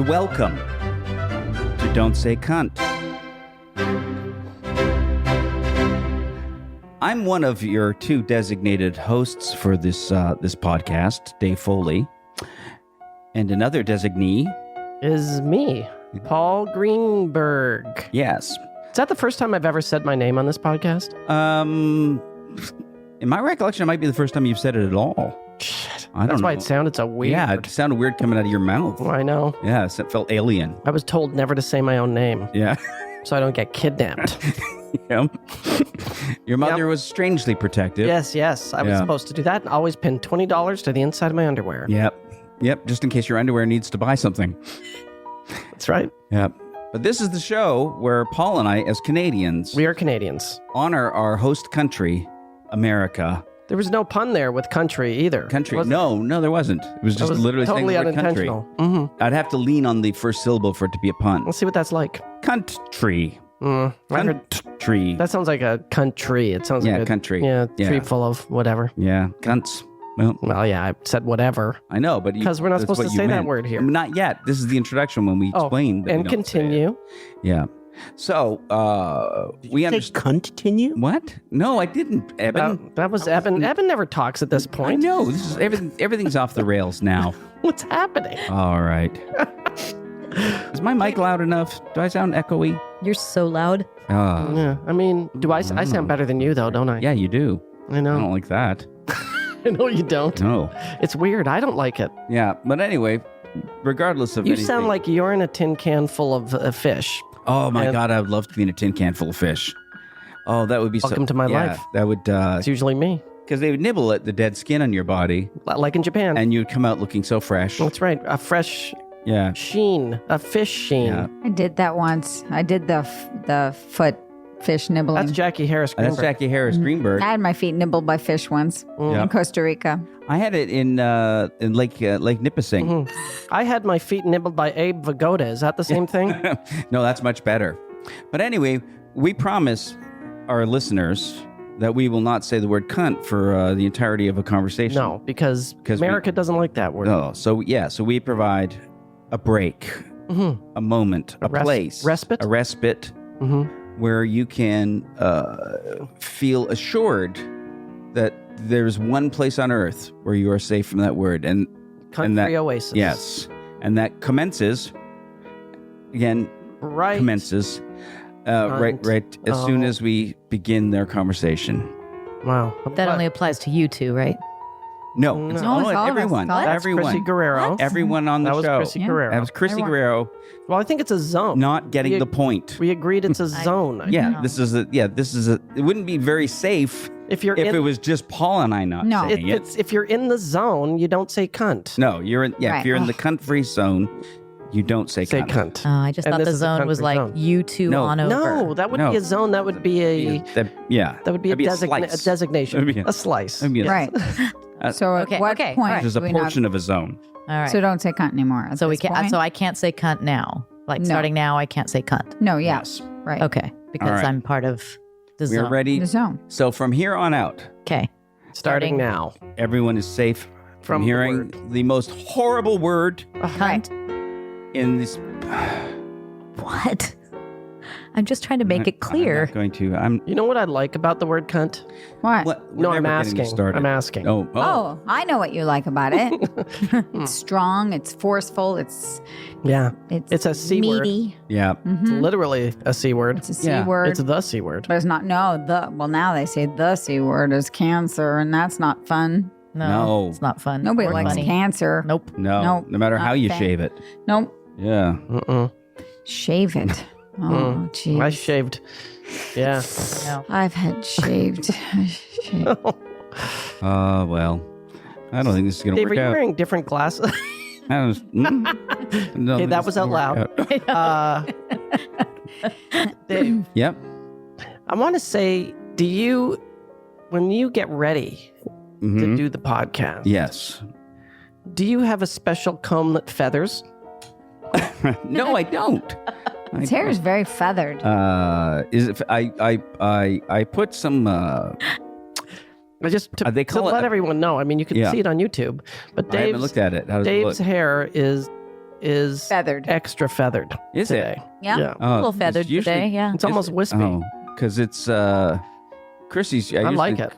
and welcome to Don't Say Cunt. I'm one of your two designated hosts for this podcast, Dave Foley, and another designee is me, Paul Greenberg. Yes. Is that the first time I've ever said my name on this podcast? In my recollection, it might be the first time you've said it at all. Shit. I don't That's know. why it sounded so weird. Yeah, it sounded weird coming out of your mouth. I know. Yeah, it felt alien. I was told never to say my own name. Yeah. So I don't get kidnapped. Yeah. Your mother was strangely protective. Yes. I was supposed to do that and always pin $20 to the inside of my underwear. Yep, just in case your underwear needs to buy something. That's right. Yep. But this is the show where Paul and I, as Canadians, We are Canadians. honor our host country, America. There was no pun there with country either. Country. Was it? No, there wasn't. It was just literally totally saying the word country. unintentional. I'd have to lean on the first syllable for it to be a pun. Let's see what that's like. Country. I heard Country. that sounds like a country. It sounds like a country. tree full of whatever. Yeah, cunts. Well, yeah, I said whatever. I know, but Because we're not that's supposed what to you say that meant. word here. Not yet. This is the introduction when we explain. that we And don't say it. continue. Yeah. So, we understand. Continue? What? No, I didn't, Evan. That was Evan. Evan never talks at this I point. know. This is everything's off the rails now. What's happening? All right. Is my mic loud enough? Do I sound echoey? You're so loud. Yeah, I mean, I sound better than you though, don't I? Yeah, you do. I I know. don't like that. I know you don't. No. It's weird. I don't like it. Yeah, but anyway, regardless of You anything, sound like you're in a tin can full of fish. oh my and- God, I would love to be in a tin can full of fish. Oh, that would be Welcome to my life. That would, It's usually me, because they would nibble at the dead skin on your body, like in Japan. and you'd come out looking so fresh. That's right. A fresh Yeah. sheen, a fish sheen. Yeah. I did that once. I did the foot fish nibbling. That's Jackie Harris That's Greenberg. Jackie Harris Greenberg. I had my feet nibbled by fish once Yeah. in Costa Rica. I had it in Lake Nipissing. Mhm. I had my feet nibbled by Abe Vigoda. Is that the same thing? No, that's much better. But anyway, we promise our listeners that we will not say the word cunt for the entirety of a conversation. No, because 'Cause we- America doesn't like that word. No. So we provide a break, a moment, a place, respite? a respite, Mm-hmm. where you can feel assured that there's one place on earth where you are safe from that word, and Country that, oasis. yes, and that commences again. Right. Commences right as soon as we begin their conversation. Wow. That only applies to you two, right? No, No. it's No, all it's all of us. everyone, That's everyone, Crissy Guerrero. What? everyone on the That was show. Crissy Yeah. Guerrero. That was Crissy Everyone. Guerrero Well, I think it's a zone. not getting We- the point. We agreed it's a zone. Yeah, this is a. It wouldn't be very safe If you're if in, it was just Paul and I not No. saying it. if you're in the zone, you don't say cunt. No, you're in. Yeah, if Right. you're in the cunt-free zone, you don't say Say cunt. cunt. I just And thought this the is a zone was country like zone. you two No. on over. No, that wouldn't No. be a zone. That would be a Yeah, that would be a, that'd a slice. designation. That'd be a slice. That'd be a- Right. So at Okay, what okay, point all Which is a do we not- portion of a zone. All right. So don't say cunt anymore. at So we this can't. point? So I can't say cunt now. Like No. starting now, I can't say cunt. No, yeah. Yes. Right. Okay, because All right. I'm part of the We're zone. ready. The zone. So from here on out, Okay. Starting now. everyone is safe from the hearing word. the most horrible word Cunt. in this. What? I'm just trying to make it I'm clear. not going to. I'm. You know what I like about the word cunt? What? What? No, We're I'm never getting asking. started. I'm asking. Oh. Oh, I know what you like about it. It's strong. It's forceful. It's Yeah. It's a C word. meaty. Yeah. It's literally a C word. It's a C Yeah. word. It's the C word. but it's not. No, well now they say the C word is cancer, and that's not fun. No. It's not fun. Nobody or likes funny. cancer. Nope. No. Nope, No matter not how you fan. shave it. Nope. Yeah. Mm-mm. Shave it. Oh, jeez. I shaved. Yeah. No. I've had shaved. Well. I don't think this is going to Dave, are work you out. wearing different glasses? I was- no, Okay, this that is was gonna out work loud. Dave, Yep. I want to say, when you get ready to Mhm. do the podcast, Yes. do you have a special comb that feathers? No, I don't. His hair is very feathered. Is it? I put some. I just to, They to call it let a- everyone know. I mean, you can Yeah. see it on YouTube, but I haven't Dave's looked at it. How does it Dave's look? hair is is Feathered. extra feathered. Is today. Yeah. Yeah. A little it's feathered usually- today, yeah. It's almost wispy. Oh, because it's Chrissy's. I like it.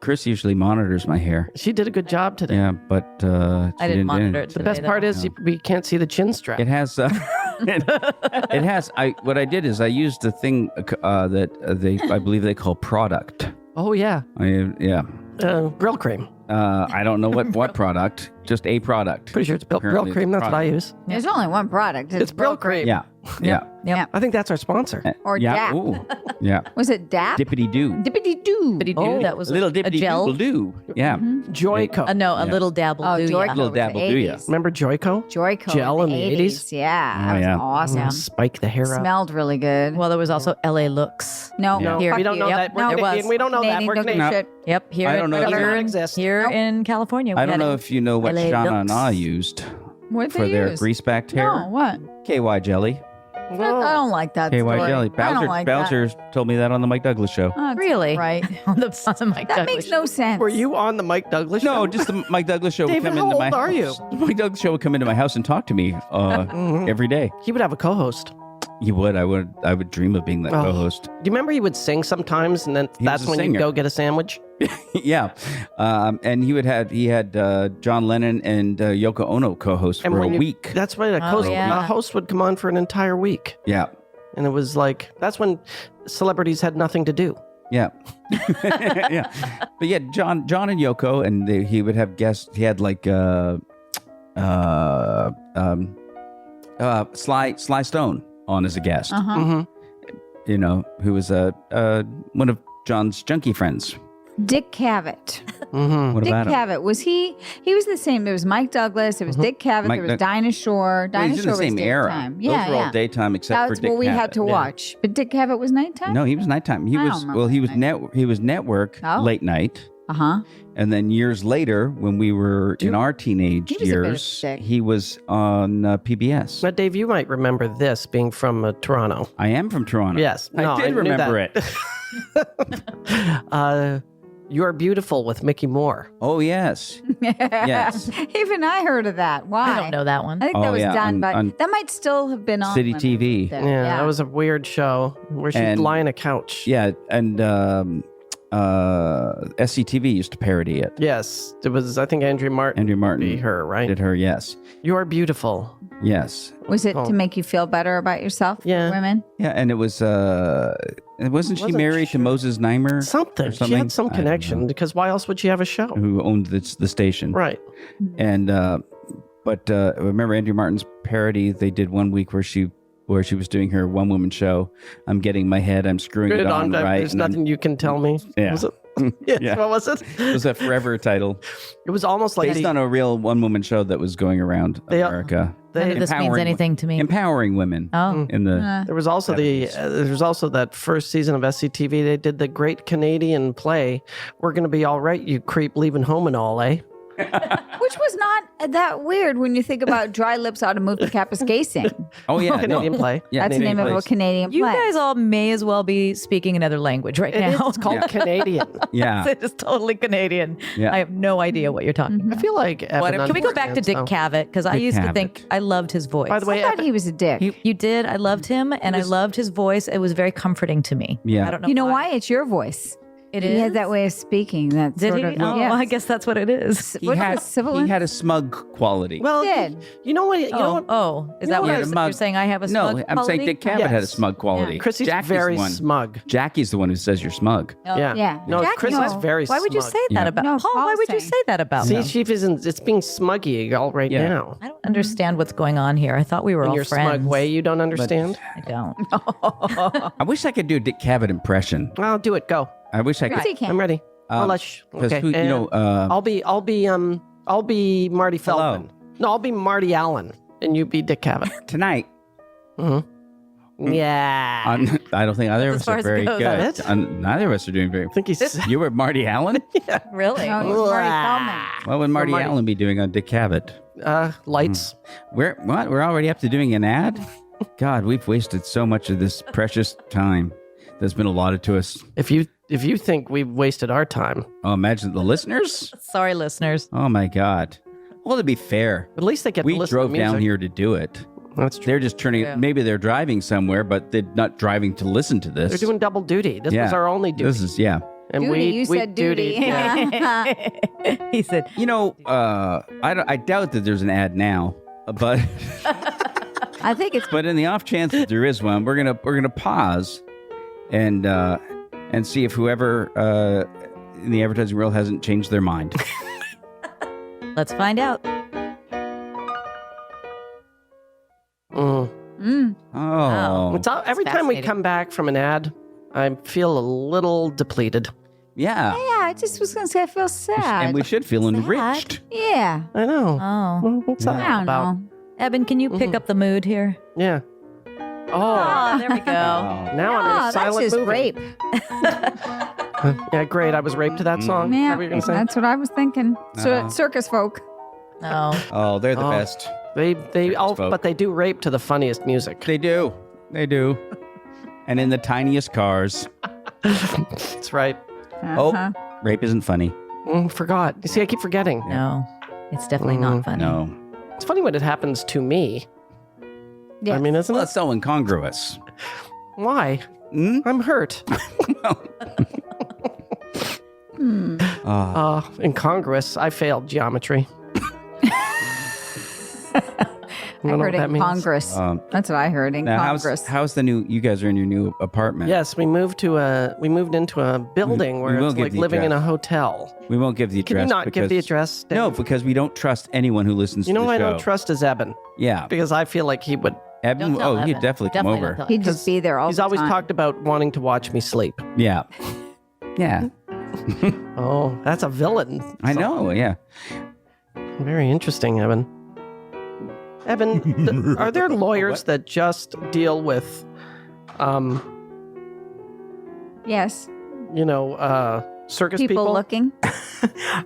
Chris usually monitors my hair. She did a good job today. Yeah, but I didn't monitor it The today, best part is we can't see the chin strap. It has. It has. What I did is I used the thing that I believe they call product. Oh, yeah. Yeah. Grill cream. I don't know what product. Just a product. Pretty sure it's grill Apparently cream. it's That's what I product. use. There's only one product. It's grill cream. Yeah. Yeah. I think that's our sponsor. Or yeah. DAP. Ooh. Yeah. Was it DAP? Dippity doo. Dippity doo. Oh, that was Little a dippity gel. doodle doo. Yeah. Joyco. No, a Yeah. little dabble. Oh, do Joyco. ya. Little was the dabble do ya. 80s. Remember Joyco? Joyco. Gel in the 80s? Yeah. Oh, That was yeah. awesome. Spike the hair up. Smelled really good. Well, there was also LA Looks. No, Yeah. Here, fuck we don't you. know Yep. that. We're No, Canadian. We don't know that. Canadian We're don't give a Canadian. shit. Yep, here I don't know Doesn't either. exist. here in California. I we don't had know it. if you know what LA Shana and looks. I used What for they their use? grease-backed hair. No, what? KY jelly. I don't like that KY story. jelly. I don't like that. Bowser told me that on the Mike Douglas show. Oh, it's Really? Right. on the Mike That Douglas makes show. no sense. Were you on the Mike Douglas show? No, just the Mike Douglas show David, would come how into my old are you? house. Mike Douglas show would come into my house and talk to me every day. He would have a co-host. He would. I would dream of being that Oh. co-host. Do you remember he would sing sometimes, and then He that's was a when you singer. go get a sandwich? Yeah, and he had John Lennon and Yoko Ono co-host for a when you- week. That's right. Oh, yeah. A host would come on for an entire week, Yeah, and it was like that's when celebrities had nothing to do. yeah, yeah. But yeah, John and Yoko, and he would have guests. He had like Sly Stone on as a guest. Uh-huh. Mm-hmm. You know, who was one of John's junkie friends. Dick Cavett. Mm-hmm. What Dick about him? Cavett. Was he was the same. There was Mike Douglas. There was Dick Cavett. Mike there was Doug- Dinah Shore. Well, Dinah he's in Shore the same was era. daytime. Those Yeah, were all yeah. daytime except That's for Dick what we had Cavett. to yeah. watch. But Dick Cavett was nighttime? No, he was nighttime. He I was don't remember he was network Oh. late night. Uh-huh. And then years later, when we were in our teenage He was a bit of a years, dick. he was on PBS. Now, Dave, you might remember this being from Toronto. I am from Toronto. Yes. I No, did knew remember that. You Are Beautiful with Mickey Moore. Oh, yes. Yes. Even I heard of that. Why? I don't know that one. I think Oh, that was yeah, done, on- but that might still have been on City when TV. I was there. Yeah, that was a weird show where she'd And- lie on a couch. Yeah. And SCTV used to parody it. Yes. It was, I think, Andrew Martin. Andrew Martin Be her, right? did her, yes. You Are Beautiful. Yes. Was it Oh. to make you feel better about yourself? Yeah. Women? Yeah. And it was, wasn't she Wasn't married to sure. Moses Neimer? Something. Or She something? had some I don't connection know. because why else would she have a show? Who owned the station. Right. And but remember Andrew Martin's parody? They did one week where she was doing her one woman show. I'm getting my head. I'm screwing it on right. There's and I'm- nothing you can tell me. Yeah. Was it? Yes. Yeah. What was it? It was a forever title It was almost like based on a real one woman show that was going around They- America. None of this means Empowering anything to me. Empowering women Oh, in the there was also that first season of SCTV. They did the Great Canadian Play. We're gonna be all right, you creep, leaving home and all, eh? Which was not that weird when you think about Dry Lips Ought to Move to Kapuskasing. oh yeah Canadian no. play. Yeah, That's the name of a place. Canadian you play. guys all may as well be speaking another language right It is. now. It's called Canadian. Yeah, It is totally Canadian. Yeah. I have no idea what you're talking I feel like Evan about. Can we go back to Dick understands, Cavett? Because I Dick used to Cavett. think I loved his voice. though. By the way, I thought he was a dick. you did. I loved him, and I loved his voice. It was very comforting to me. Yeah. I don't know. you know why? It's your voice. It He is. had that way of speaking. That Did sort he? of, Oh, yes. I guess that's what it is. he What had was sibilant? he had a smug quality. well, did. you know what? You know what? Is You that know what what? you're, Smug. you're saying? I have a No, smug I'm quality? saying Dick Cavett Yes. had a smug quality. Chrissy's Jackie's very the one. smug. Jackie's the one who says you're smug. Oh, Yeah. yeah. No, Jackie, Chris is no. very Why would you smug. say that Yeah. about No, Paul? Why Paul's would you saying- say that about See, me? she isn't. It's being smuggy all right Yeah. now. I don't understand what's going on here. I thought we were In all your friends. smug way, you don't understand. I don't. I wish I could do a Dick Cavett impression. Well, do it. Go. I wish I could. Chrissy can. I'm ready. Because Okay. who, you and know, I'll be Marty Feldman. No, I'll be Marty Allen, and you be Dick Cavett. tonight. Yeah. I don't think either of As us far are as it very goes. good. Is that Neither of us are doing very. I think he's. You were Marty Allen. Really? No, it was Marty Feldman. What would Marty Marty- Allen be doing on Dick Cavett? Lights. We're already up to doing an ad. God, we've wasted so much of this precious time that's been allotted to us. If you think we've wasted our time, Oh, imagine the listeners. Sorry, listeners. Oh my God. Well, to be fair, At least they get we to listen drove to music. down here to do it. That's true. They're just turning. Yeah. Maybe they're driving somewhere, but they're not driving to listen to this. They're doing double duty. This was our only duty. This is and Duty, we you said duty. Yeah. He said, I doubt that there's an ad now, but I think it's but in the off chance that there is one, we're gonna pause and see if whoever in the advertising world hasn't changed their mind. let's find out. Mm. Oh, It's all, every time we fascinating. come back from an ad, I feel a little depleted. yeah. Yeah, I just was going to say I feel sad. And we should feel enriched. Yeah. I know. Oh. Well, what's that I all don't about? know. Eban, can you pick up the mood here? Yeah. Oh, Oh, there we go. Oh. now I'm in Oh, a that's silent just movie. rape. Yeah, great. I was raped to that song. Is that Yeah, what you're gonna say? that's what I was thinking. So, circus folk. Oh. Oh, they're the Oh. best. They all, folk. but they do rape to the funniest music. They do. And in the tiniest cars. That's right. Uh-huh. Rape isn't funny. Forgot. You see, I keep forgetting. No, it's definitely not funny. No. It's funny when it happens to me. Yeah. I mean, isn't Well, it? it's so incongruous. Why? Hmm? I'm hurt. Incongruous. I failed geometry. I don't know heard what that in means. Congress. That's what I heard in Now, Congress. how's the new? You guys are in your new apartment. Yes, we moved into a building where we will it's give like the living in a address. hotel. We won't give the Can address. you not give the address? Dave? No, because we don't trust anyone who listens You know to who the I show. don't trust is Eban Yeah. because I feel like he would. Evan, Don't tell he'd Eban. definitely come don't over. tell He'd just be there all He's the always time. talked about wanting to watch me sleep. Yeah. Yeah. Oh, that's a villain. I know. Yeah. Very interesting, Evan. Evan, are there lawyers that just deal with, Yes. circus People looking.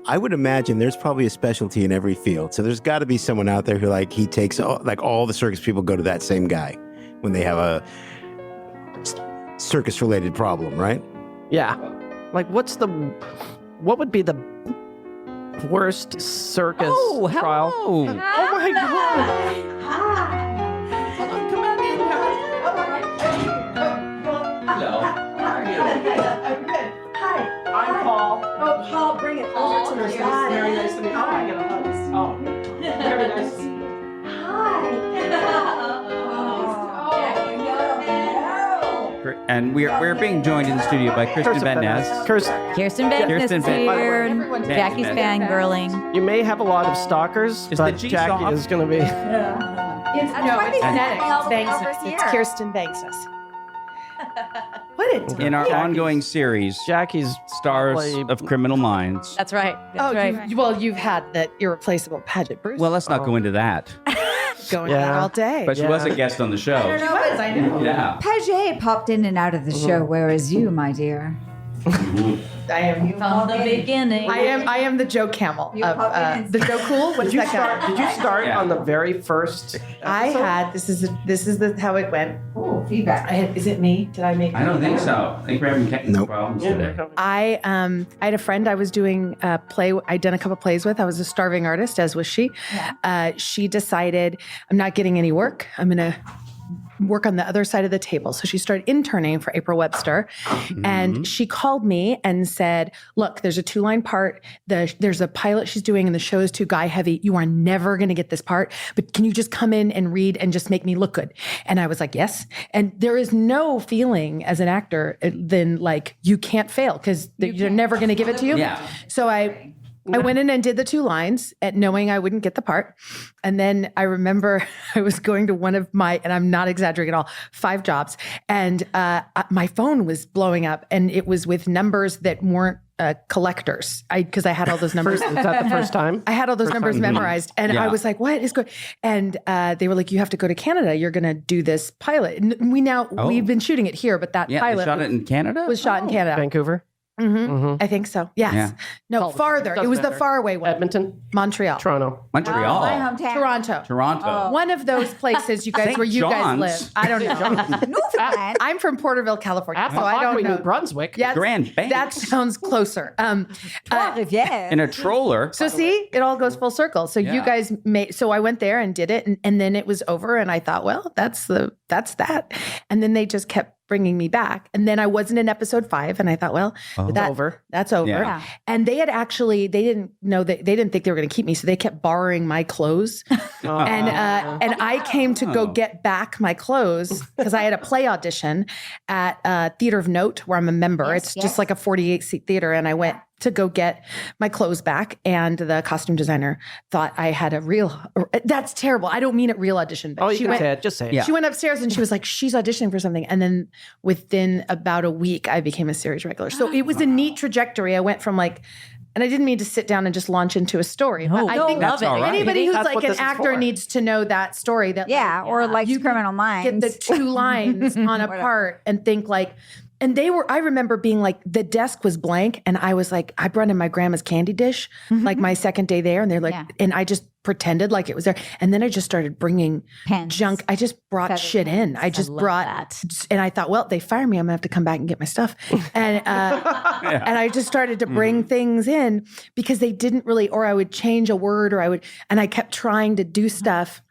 I would imagine there's probably a specialty in every field. So there's got to be someone out there who he takes all the circus people go to that same guy when they have a circus related problem, right? Yeah. Like, what would be the worst circus trial? hello. Oh my God. I'm Paul. Oh, Paul, bring it over to the side. Very nice to meet you. Oh, I got a hug. Oh, very nice to see you. And we're being joined in the studio by Kirsten Vangsness. Kirsten Vangsness Kirsten Van- By the way, here. everyone's Jackie's Vangsness. fangirling. You may have a lot of stalkers, Is but the G Jackie soft? is going to be. It's why genetic. they all the way It's over Vangsness. here. It's Kirsten Vangsness. What a In our Jackie's- ongoing series, Jackie's Stars play- of Criminal Minds. That's right. That's right. you've had that irreplaceable pageant Bruce Well, let's not go into that. going Yeah. on all day. But she was a Yeah. guest on the show. I know. Yeah. Paget popped in and out of the show, whereas you, my dear. I am you. From the beginning. I am the Joe Camel You of pop in and the Joe Cool. What's Did you that guy? start Yeah. on the very first? I episode? had this is the how it went. Oh, feedback. Is it me? Did I make? I don't think so. I think we're having technical Nope. problems Yeah, today. I had a friend I was doing a play. I'd done a couple plays with. I was a starving artist, as was she. She decided I'm not getting any work. I'm gonna work on the other side of the table. So she started interning for April Webster, and she called me and said, "Look, there's a 2-line part. There's a pilot she's doing, and the show is too guy heavy. You are never going to get this part, but can you just come in and read and just make me look good?" And I was like, "Yes." And there is no feeling as an actor than like you can't fail because they're never going to give it to you. Yeah. So I went in and did the 2 lines at knowing I wouldn't get the part. And then I remember I was going to one of my, and I'm not exaggerating at all, 5 jobs. And my phone was blowing up and it was with numbers that weren't collectors. Because I had all those numbers. Is that the first time? I had all those numbers memorized. And Yeah. I was like, what is going? And they were like, you have to go to Canada. You're going to do this pilot. And we've been shooting it here, but that Yeah, they pilot shot it in Canada? was shot in Canada. Vancouver. I think so. Yes. Yeah. No, farther. It was the matter. faraway one. Edmonton, Montreal. Toronto. Montreal. My hometown. Toronto. Toronto. One of those places, you guys, St. where you guys John's. live. I don't know. Newfoundland. I'm from Porterville, California, so I don't know. New Brunswick. Yeah, Grand Banks. that sounds closer. Yeah. In a troller. So see, it all goes full circle. So you Yeah. guys made. So I went there and did it, and then it was over, and I thought, well, that's that. And then they just kept bringing me back, and then I wasn't in episode 5, and I thought, well, that's over. That's over. Yeah. And they had actually, they didn't know that they didn't think they were going to keep me, so they kept borrowing my clothes, and I came to go get back my clothes because I had a play audition at Theater of Note where I'm a member. Yes, it's yes. just like a 48-seat theater, and I went to go get my clothes back, and the costume designer thought I had a real. That's terrible. I don't mean it real audition. But Oh, you she can went, say it. Just say it. Yeah. She went upstairs and she was like, she's auditioning for something. And then within about a week, I became a series regular. So it was a neat trajectory. I went from like, and I didn't mean to sit down and just launch into a story. But I think That's all right. anybody who's That's like what an this is actor for. needs to know that story. That Yeah, like, or like you Criminal get the Minds. 2 lines on a part and think like, and they were, I remember being like, the desk was blank. And I was like, I brought in my grandma's candy dish, like my second day there. And they're like, Yeah. and I just pretended like it was there. And then I just started bringing Pens. junk. I just brought Feather shit in. I just brought, and I thought, well, they fire me, I'm gonna have to come back and get my stuff. And and I just started to bring things in because they didn't really, or I would change a word, and I kept trying to do stuff.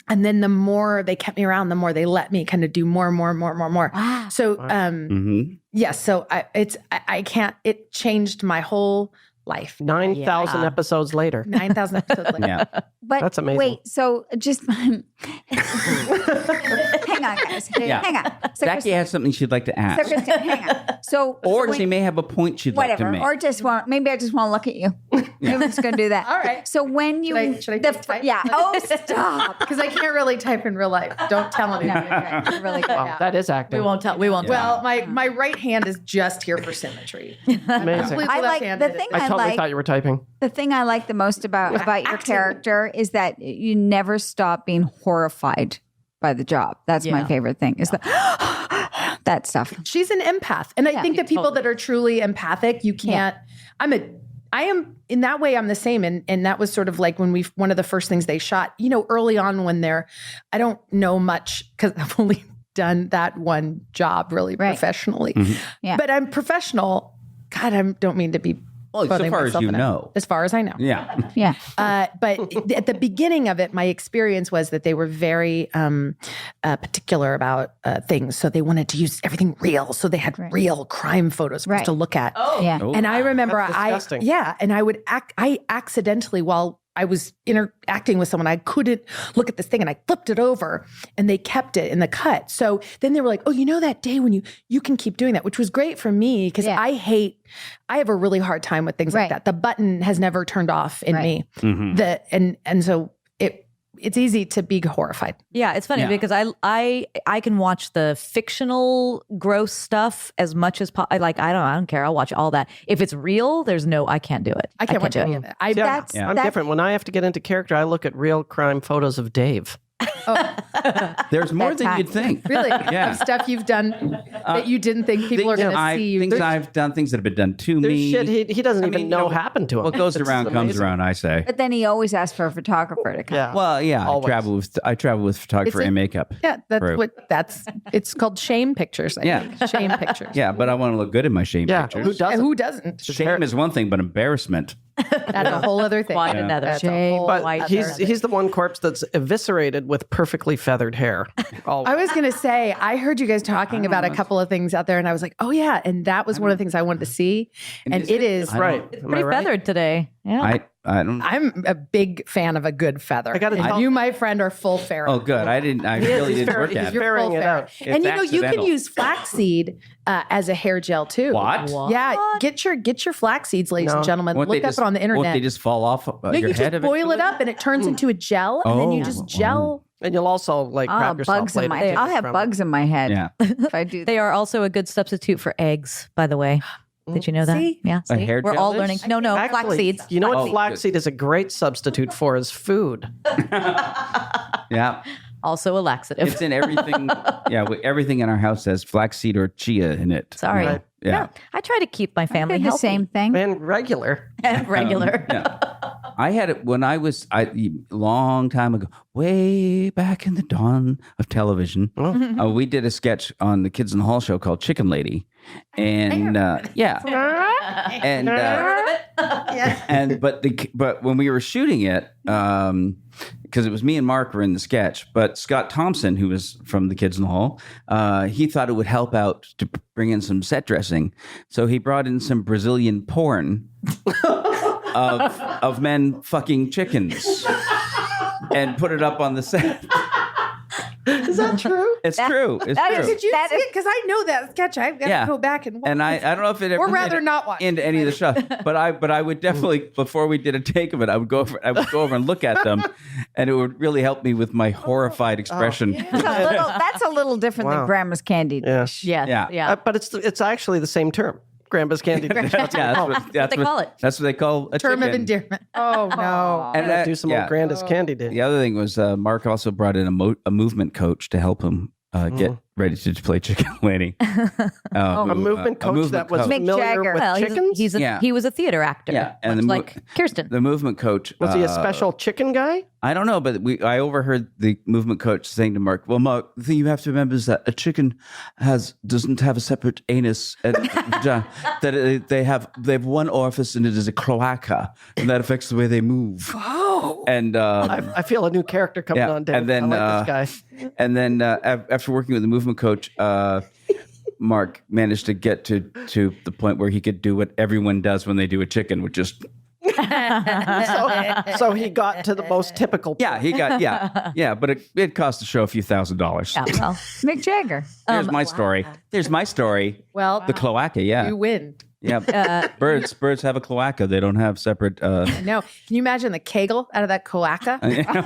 And then the more they kept me around, the more they let me kind of do more. Wow. So, Mhm. yes. So I can't. It changed my whole life. 9,000 episodes later. 9,000 episodes later. Yeah. But That's amazing. Wait, so just hang on, guys. Yeah. Hang on. So Becky has something she'd like to ask. Kristen, hang on. So Or when- she may have a point she'd like to whatever, make. or just want maybe I just want to look at you. Maybe I'm just gonna do that. All right. So when you Should I type? yeah. Oh, stop. Because I can't really type in real life. Don't tell No, anyone. okay. You're really good. Wow, that is acting. We won't tell. We won't. Well, my right hand is just here for symmetry. Amazing. Completely I like the left-handed. thing. I totally like thought you were typing. the thing I like the most about your character is that you never stop being horrified by the job. That's my Yeah. favorite thing. Is the that stuff. She's an empath. And I think that people that are truly empathic, you can't, I am in that way, I'm the same. And that was sort of like when one of the first things they shot, early on when I don't know much because I've only done that one job really professionally, Yeah. but I'm professional. God, I don't mean to be. Well, so putting far as myself you in a- know. As far as I know. Yeah. Yeah. But at the beginning of it, my experience was that they were very particular about things. So they wanted to use everything real. So they had real crime photos for us Right. to look at. Yeah. Oh. And I remember That's disgusting. and I would I accidentally, while I was interacting with someone, I couldn't look at this thing and I flipped it over and they kept it in the cut. So then they were like, oh, that day when you can keep doing that, which was great for me because Yeah. I have a really hard time with things Right. like that. The button has never turned off in Right. me. Mhm. And so it's easy to be horrified. Yeah, it's funny Yeah. because I can watch the fictional gross stuff as much as I don't care. I'll watch all that. If it's real, I can't do it. I can't watch do any it. of it. Yeah, That's I'm different. When I have to get into character, I look at real crime photos of Dave. There's more That's than hot. you'd think. Really? Yeah. Of stuff you've done that you didn't think people are Things going to see you. Things I've done, things that have been done to There's me. shit he doesn't I even mean, know happened to him. What goes It's around comes amazing. around, I say. But then he always asks for a photographer to come. Yeah. Well, yeah, Always. I travel with photographer It's a- and makeup. Yeah, True. it's called shame pictures. I Yeah. think. Shame pictures. Yeah, but I want to look good in my shame Yeah. pictures. Who And doesn't? who doesn't? Shame is one thing, but embarrassment. That's a whole other thing. Quite another That's a shame. whole But other he's the one corpse that's eviscerated with perfectly feathered hair. Always. I was going to say, I heard you guys talking about a couple of things out there, and I was like, oh, yeah. And that was one of the things I wanted to see. And is it it? is. I right. It's Am I pretty right? feathered today. Yeah. I don't. I'm a big fan of a good feather. I gotta And tell- you, my friend, are full ferret. Oh, good. I He is, really he's didn't fair- work he's at fair- it. Fairing it out. And It's you can accidental. use flaxseed as a hair gel too. What? Yeah, get your flax seeds, ladies and gentlemen. Won't Look they up just- it on the internet. Won't they just fall off no, your you head just boil it up and it turns into a gel, and then you Oh. just gel. And you'll also like I'll crap have yourself bugs in later. my. too I'll have from it. bugs in my head Yeah. if I do that. They are also a good substitute for eggs, by the way. Did you know that? See? Yeah. A see? hair We're gel all is? learning. No, flax Actually, seeds. You know what Oh, flaxseed is a great substitute for is food. Yeah. Also a laxative. It's in everything. Everything in our house has flaxseed or chia in it. Sorry. Right. Yeah. I try to keep my family Did the healthy same thing. And regular. and regular. Yeah. I had it when I was long time ago, way back in the dawn of television. We did a sketch on the Kids in the Hall show called Chicken Lady, and but when we were shooting it, because it was me and Mark were in the sketch, but Scott Thompson, who was from the Kids in the Hall, he thought it would help out to bring in some set dressing, so he brought in some Brazilian porn. Of men fucking chickens and put it up on the set. Is that true? It's true. It's true. Did you see it? Because I know that sketch. I've got to go back and watch. And I don't know if it ever Or rather made it not watch into any of the shots, but I would definitely, before we did a take of it, I would go over and look at them, and it would really help me with my horrified expression. That's a little different than grandma's candy dish. Yeah. But it's actually the same term. Grandma's candy dish. That's what they call it. That's what they call a term chicken. of endearment. Oh no! And Do some old Grandma's candy dish. the other thing was Mark also brought in a movement coach to help him get ready to play Chicken Lady. A movement coach that was Mick familiar Jagger. with Well, chickens? he was a theater actor. Yeah, and much the like Kirsten. The movement coach Was he a special chicken guy? I don't know, but I overheard the movement coach saying to Mark, "Well, Mark, the thing you have to remember is that a chicken doesn't have a separate anus, and that they have one orifice, and it is a cloaca, and that affects the way they move." Oh, and I feel a new character coming on, Dave. and then I like this guy. and then after working with the movement coach, Mark managed to get to the point where he could do what everyone does when they do a chicken, which is So he got to the most typical. but it cost the show a few $1,000s. Yeah, well, Mick Jagger. There's my story. There's my story. Well, The cloaca, yeah. you win. Yeah. Birds have a cloaca. They don't have separate No, can you imagine the kegel out of that cloaca?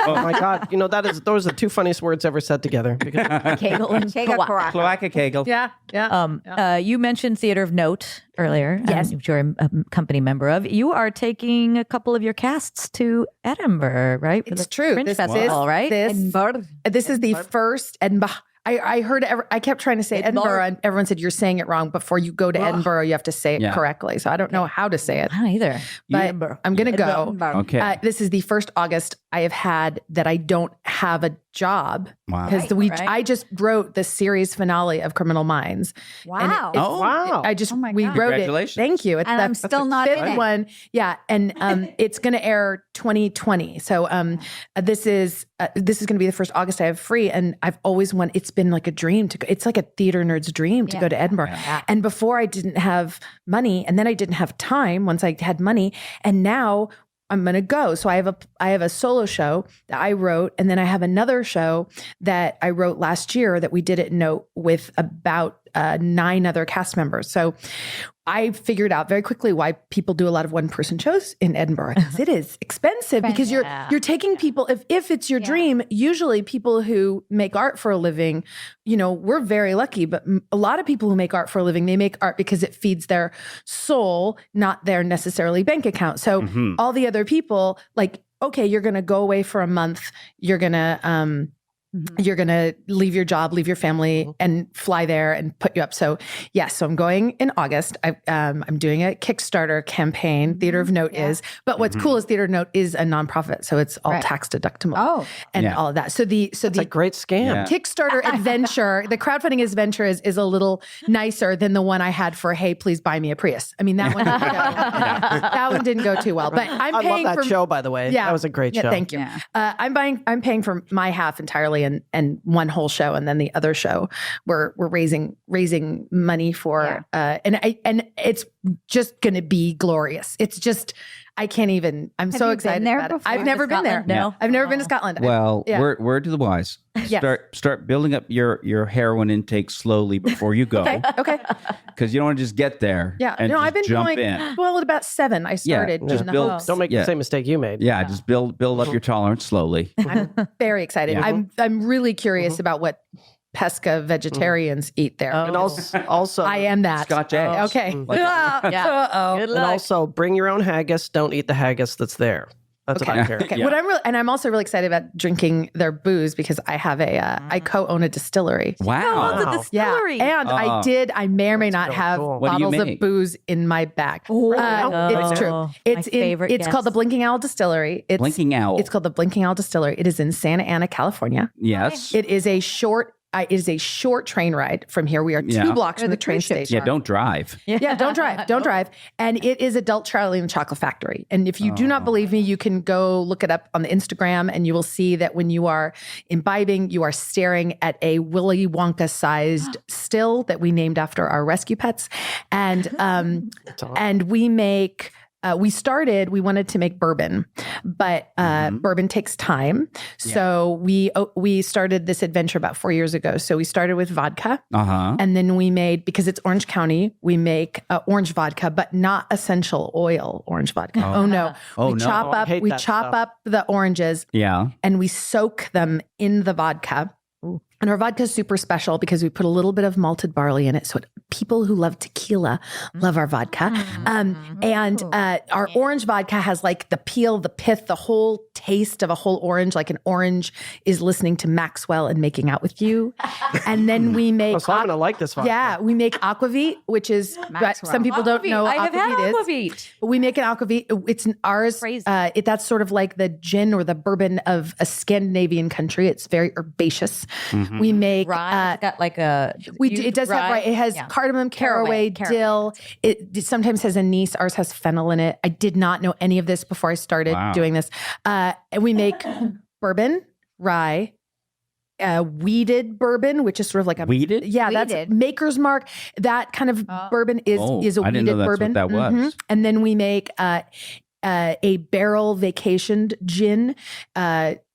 Oh my God! You know those are the two funniest words ever said together. Because Kegel and Cloaca. cloaca kegel. Yeah. You mentioned Theater of Note earlier, Yes. which you're a company member of. You are taking a couple of your casts to Edinburgh, right? For It's the true. Fringe This Festival, right? This is the first Edinburgh. I heard. I kept trying to say Edinburgh, and everyone said you're saying it wrong. Before you go to Edinburgh, you have to say it correctly. So I don't know how to say it. I don't either. But I'm going to go. Okay. This is the first August I have had that I don't have a job. Wow. Because I just wrote the series finale of Criminal Minds. Wow. wow! I just Oh my we God. wrote it. Congratulations. Thank you. It's And I'm still not fifth in it. one. Yeah, and it's going to air 2020. So this is going to be the first August I have free, and I've always wanted. It's been like a dream to go. It's like a theater nerd's dream to go to Edinburgh. And before I didn't have money, and then I didn't have time. Once I had money, and now I'm going to go. So I have a solo show that I wrote, and then I have another show that I wrote last year that we did at Note with about 9 other cast members. So I figured out very quickly why people do a lot of one-person shows in Edinburgh, because it is expensive because you're taking people, if it's your dream, usually people who make art for a living, we're very lucky, but a lot of people who make art for a living, they make art because it feeds their soul, not their necessarily bank account. So all the other people, like, okay, you're going to go away for a month, you're going to leave your job, leave your family, and fly there and put you up. So so I'm going in August. I'm doing a Kickstarter campaign. Theater of Note is, but what's cool is Theater of Note is a nonprofit, so it's all tax deductible. And all of that. So It's a great scam. Kickstarter adventure, the crowdfunding adventure is a little nicer than the one I had for "Hey, please buy me a Prius." I mean, that one didn't go, that one didn't go too well. But I love that show, by the way. That was a great show. Thank you. Yeah. I'm paying for my half entirely and one whole show, and then the other show we're raising money for and it's just going to be glorious. It's just I can't even. I'm so excited there about it. before? I've never been there. No. I've never been to Scotland. Well, word to the wise. Yes. Start building up your heroin intake slowly before you go. Okay. Because you don't want to just get there. Yeah. And I've been jump going. in. Well, at about 7, I started. just in the build- hopes. Don't make the same mistake you made. Yeah, just build up your tolerance slowly. I'm very excited. Yeah. I'm really curious about what pesca vegetarians eat there. And also I am that. Scotch eggs. Okay. Like- Yeah. Uh-oh. Good And luck. also, bring your own haggis. Don't eat the haggis that's there. That's what I care. Okay. What I'm also really excited about drinking their booze because I have I co-own a distillery. Wow. The distillery. And I may or may not really have cool. What do you bottles of make? booze in my bag. Oh, It's true. my It's favorite it's called the guest. Blinking Owl Distillery. Blinking Owl. It's called the Blinking Owl Distillery. It is in Santa Ana, California. Yes. It is a short train ride from here. We are 2 blocks from the train station. Yeah, don't drive. Yeah, don't drive. Don't drive. And it is adult Charlie and the Chocolate Factory. And if you do not believe me, you can go look it up on the Instagram and you will see that when you are imbibing, you are staring at a Willy Wonka sized still that we named after our rescue pets. And and we make we wanted to make bourbon, but bourbon takes time. So we started this adventure about 4 years ago. So we started with vodka. And then we made, because it's Orange County, we make orange vodka, but not essential oil orange vodka. Oh no. Oh, we no. chop Oh, I up hate we that chop stuff. up the oranges Yeah. and we soak them in the vodka. And our vodka is super special because we put a little bit of malted barley in it. So people who love tequila love our vodka. And our orange vodka has like the peel, the pith, the whole taste of a whole orange. Like an orange is listening to Maxwell and making out with you. And then we make... So I'm going to like this one. Yeah, we make aquavit, which is... Some people don't know what I have had aquavit is. aquavit. But we make an aquavit. It's ours. Crazy. That's sort of like the gin or the bourbon of a Scandinavian country. It's very herbaceous. We make Rye. It's got like a. it does have rye. It has cardamom, caraway, dill. It sometimes has anise. Ours has fennel in it. I did not know any of this before I started doing this. And we make bourbon, rye. Weeded bourbon, which is sort of like a Weeded? Yeah, that's Weeded. Maker's Mark. That kind of bourbon is a I didn't know weeded that's bourbon. what that was. And then we make a barrel vacationed gin.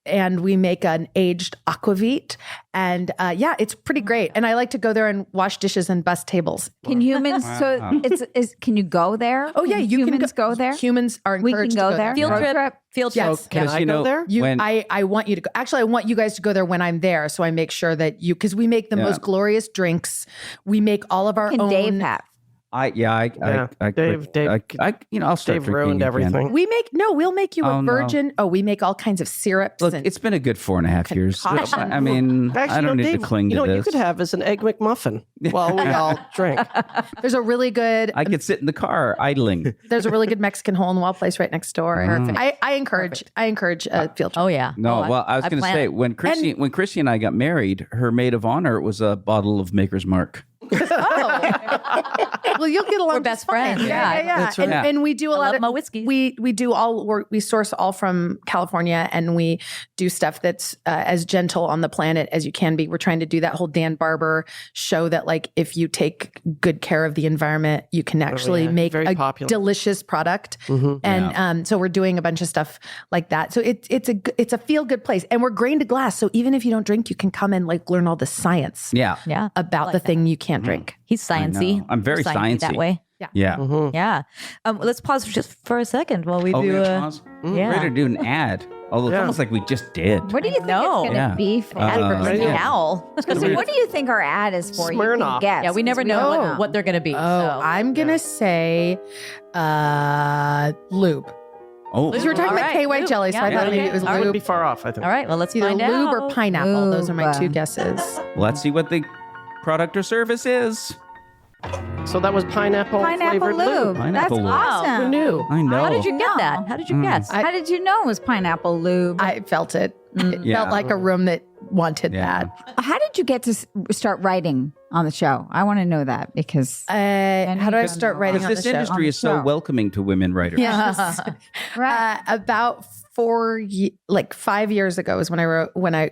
And we make an aged aquavit. And it's pretty great. And I like to go there and wash dishes and bus tables. Can humans? So can you go there? Oh yeah, Can you humans can go there. Humans are We encouraged can go to there. Field Road trip. Field Yes. trip. Can I go there? when- I want you to go. Actually, I want you guys to go there when I'm there. So I make sure that because we make the most glorious drinks. We make all of our Can own. Dave have? Dave, I'll start Dave ruined drinking again. everything. We'll make you Oh, a no. virgin. Oh, we make all kinds of syrups. Look, and it's been a good 4.5 years. Concoction. I mean, Actually, I don't need Dave, to cling you to know what this. you could have is an egg McMuffin while we all drink. there's a really good I could sit in the car idling. there's a really good Mexican hole in the wall place right next door. And I encourage a field trip. Oh yeah. No, Oh, well, I was going to plan say it. when Crissy and I got married, her maid of honor was a bottle of Maker's Mark. Well, you'll get along. We're best just fine. friends. Yeah. That's right. And we do a lot love of my whiskeys. We do we source all from California, and we do stuff that's as gentle on the planet as you can be. We're trying to do that whole Dan Barber show that like if you take good care of the environment, you can actually make Very a popular. delicious product. And so we're doing a bunch of stuff like that. So it's a feel good place, and we're grain to glass. So even if you don't drink, you can come and like learn all the science Yeah. Yeah. about the thing you can't drink. He's sciencey. know. I'm very Sciencey that sciencey. way. Yeah. Yeah. Let's pause just for a second while we Oh, do. we have pause? Yeah. Ready to do an ad. Although it's almost like we just did. What do you think know. it's going to Yeah. be for? Blinking Yeah. Owl. So what do you think our ad is for? You can Smirnoff. guess, Yeah, we never 'cause know don't what they're going to be. Oh, so. I'm gonna say lube. Oh, Because we were talking All about right, KY lube. jelly, so I Yeah, thought maybe okay. it was All I right. wouldn't lube. be far off, I think. All right. Well, let's Either find lube out. or pineapple. Those are my two Lube. guesses. let's see what the product or service is. So that was pineapple Pineapple flavored lube. Pineapple That's lube. Who awesome. knew? I know. How did you get No. that? How did you guess? How did you know it was pineapple lube? I felt it. It Yeah. felt like a room that wanted Yeah. How did you get to start writing on the show? I want to know that because that. How do I you start know, writing Because on the this show? industry is so show. welcoming to women writers. Yes. right. About 5 years ago is when I wrote,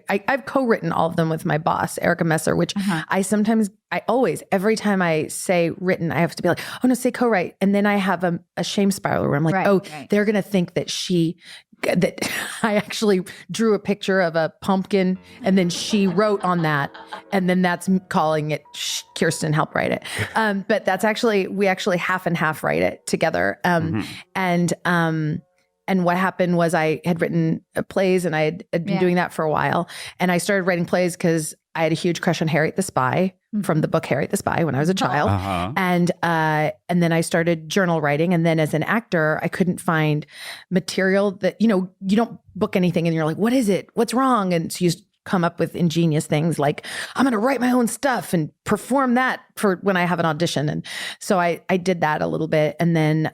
I've co-written all of them with my boss, Erica Messer, which every time I say written, I have to be like, oh no, say co-write. And then I have a shame spiral where I'm like, Right. they're going to think that that I actually drew a picture of a pumpkin and then she wrote on that. And then that's calling it Kirsten helped write it. But we actually half and half write it together. and what happened was I had written plays, and I had been doing that for a while. And I started writing plays because I had a huge crush on Harriet the Spy from the book Harriet the Spy when I was a child. And then I started journal writing. And then as an actor, I couldn't find material that, you don't book anything and you're like, what is it? What's wrong? And so you come up with ingenious things like, I'm going to write my own stuff and perform that for when I have an audition. And so I did that a little bit. And then,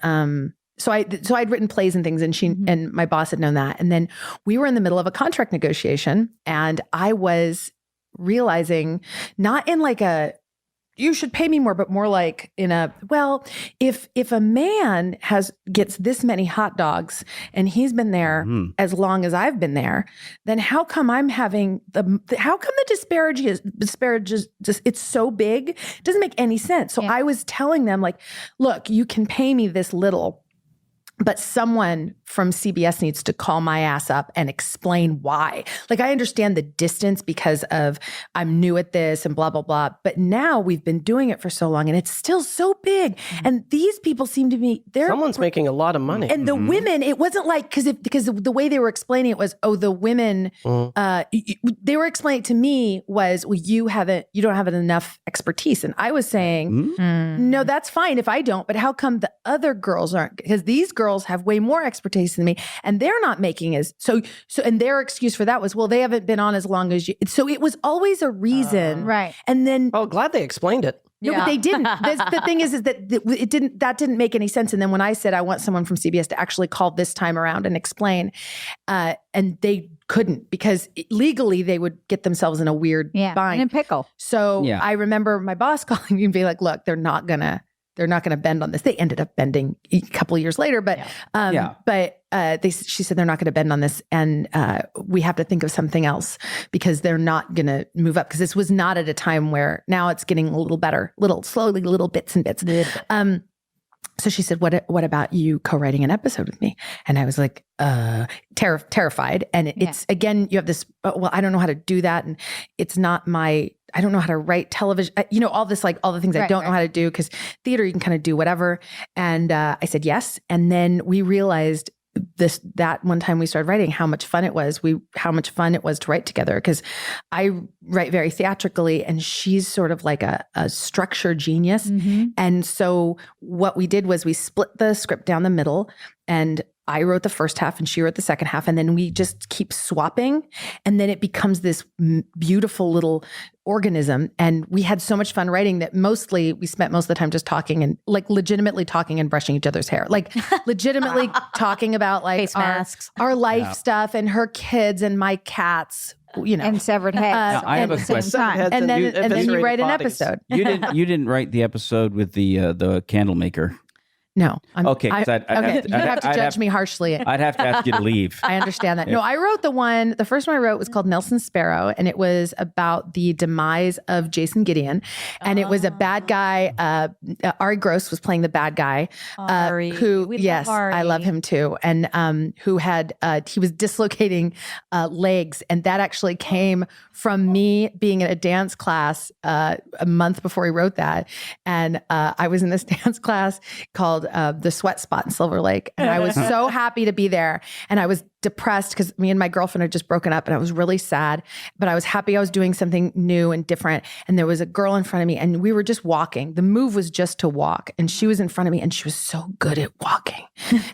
so I'd written plays and things, and and my boss had known that. And then we were in the middle of a contract negotiation, and I was realizing, not in like a, you should pay me more, but more like in a, well, if a man gets this many hot dogs and he's been there as long as I've been there, then how come I'm having how come the disparity is just, it's so big? It doesn't make any sense. So I was telling them, like, look, you can pay me this little, but someone from CBS needs to call my ass up and explain why. Like, I understand the distance because of I'm new at this and blah, blah, blah. But now we've been doing it for so long and it's still so big. And these people seem to be, someone's making a lot of money. And the women, it wasn't like, because the way they were explaining it was, the women, they were explaining it to me was, well, you don't have enough expertise. And I was saying, no, that's fine if I don't, but how come the other girls aren't? Because these girls have way more expertise than me, and they're not making as so. And their excuse for that was, well, they haven't been on as long as you. So it was always a reason, right? And then, glad they explained it. No, but they didn't. The thing is that it didn't. That didn't make any sense. And then when I said I want someone from CBS to actually call this time around and explain, and they couldn't, because legally they would get themselves in a weird bind. In a pickle. So I remember my boss calling me and being like, "Look, they're not gonna bend on this." They ended up bending a couple of years later, but she said they're not going to bend on this, and we have to think of something else because they're not going to move up, because this was not at a time where now it's getting a little better, slowly, little bits and bits. So she said, what about you co-writing an episode with me? And I was like, terrified. And it's, again, you have this, well, I don't know how to do that. And it's not I don't know how to write television, all this, like all the things I don't know how to do, because theater, you can kind of do whatever. And I said, yes. And then we realized that one time we started writing, how much fun it was to write together, because I write very theatrically and she's sort of like a structure genius. And so what we did was we split the script down the middle, and I wrote the first half and she wrote the second half, and then we just keep swapping, and then it becomes this beautiful little organism. And we had so much fun writing that we spent most of the time just talking, and like legitimately talking and brushing each other's hair, like legitimately talking about like face masks, our life stuff, and her kids and my cats, and severed heads. Now, I have a question. And then you write an episode. You didn't write the episode with the candle maker. No. Okay. You have to judge me harshly. I'd have to ask you to leave. I understand that. No, I wrote the first one I wrote was called Nelson Sparrow, and it was about the demise of Jason Gideon. And it was a bad guy. Ari Gross was playing the bad guy. Ari. I love him too. And he was dislocating legs. And that actually came from me being in a dance class a month before he wrote that. And I was in this dance class called The Sweat Spot in Silver Lake. And I was so happy to be there. And I was depressed because me and my girlfriend had just broken up, and I was really sad, but I was happy I was doing something new and different. And there was a girl in front of me, and we were just walking. The move was just to walk. And she was in front of me, and she was so good at walking.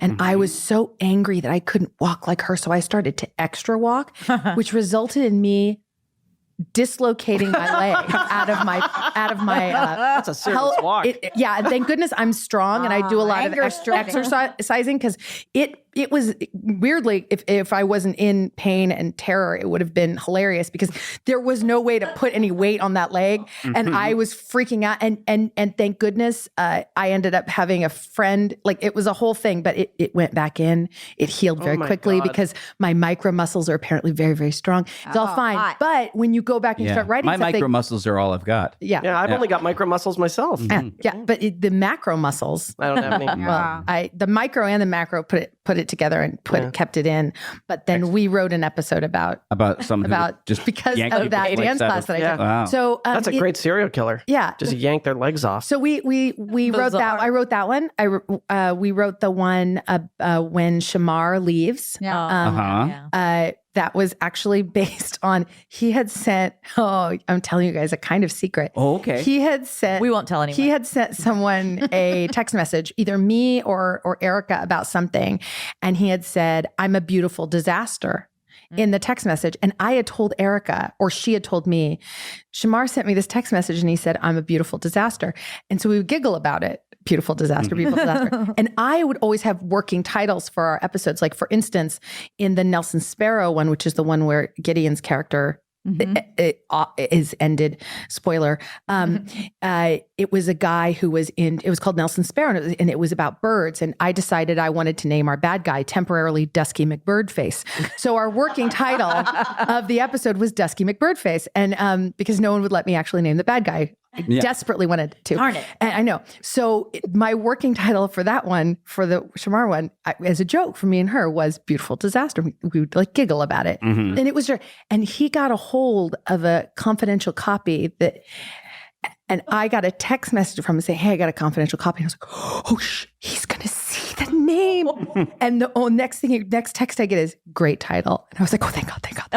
And I was so angry that I couldn't walk like her. So I started to extra walk, which resulted in me dislocating my leg out of my That's a serious walk. And thank goodness I'm strong and I do a lot of exercising, because it was weirdly, if I wasn't in pain and terror, it would have been hilarious, because there was no way to put any weight on that leg. And I was freaking out. And thank goodness, I ended up having a friend, like it was a whole thing, but it went back in. It healed very quickly because my micro muscles are apparently very, very strong. It's all fine. Hot. But when you go back and start writing my something, micro muscles are all I've got. Yeah, I've only got micro muscles myself. But the macro muscles, I don't have any. well, the micro and the macro put put it together and kept it in. But then we wrote an episode about someone who just because yanked of people's that legs dance out class of- that I took. Wow. So That's a great serial killer. Yeah. Just yank their legs off. So we wrote that. I wrote that one. We wrote the one when Shamar leaves. Yeah. That was actually based on he had sent. Oh, I'm telling you guys a kind of secret. Oh, okay. He had sent. We won't tell anyone. He had sent someone a text message, either me or Erica, about something, and he had said, "I'm a beautiful disaster." In the text message. And I had told Erica, or she had told me, Shamar sent me this text message and he said, "I'm a beautiful disaster." And so we would giggle about it. Beautiful disaster, beautiful disaster. And I would always have working titles for our episodes. Like, for instance, in the Nelson Sparrow one, which is the one where Gideon's character is ended. Spoiler. It was a guy who was in, it was called Nelson Sparrow, and it was about birds. And I decided I wanted to name our bad guy temporarily Dusky McBirdface. So our working title of the episode was Dusky McBirdface. And because no one would let me actually name the bad guy. I desperately wanted to. Darn it. And I know. So my working title for that one, for the Shamar one, as a joke for me and her, was Beautiful Disaster. We would like giggle about it. And it was, and he got a hold of a confidential copy that, and I got a text message from him saying, "Hey, I got a confidential copy." And I was like, "Oh, he's going to see the name." And the next text I get is, "Great title." And I was like, "Oh, thank God, thank God.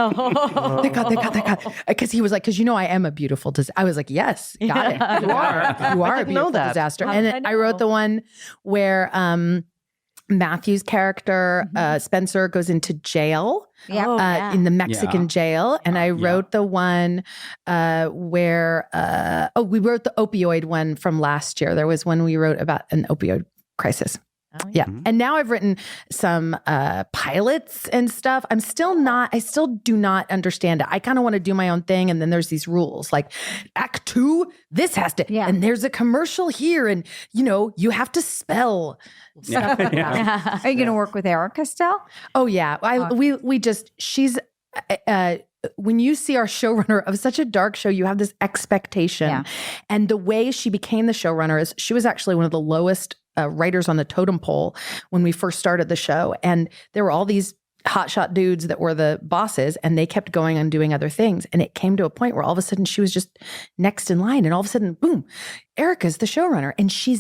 Thank God, thank God, thank God." Because he was like, "Because I am a beautiful disaster." I was like, "Yes, got it. You are a beautiful disaster." And I wrote the one where Matthew's character, Spencer, goes into jail. In the Mexican jail. And I wrote the one where, we wrote the opioid one from last year. There was one we wrote about an opioid crisis. Oh, yeah. And now I've written some pilots and stuff. I still do not understand it. I kind of want to do my own thing. And then there's these rules like Act 2, this has to, and there's a commercial here. And, you have to spell stuff like that. Are you going to work with Erica still? Oh, yeah. She's, when you see our showrunner of such a dark show, you have this expectation. Yeah. And the way she became the showrunner is she was actually one of the lowest writers on the totem pole when we first started the show. And there were all these hotshot dudes that were the bosses, and they kept going and doing other things. And it came to a point where all of a sudden she was just next in line. And all of a sudden, boom, Erica's the showrunner. And she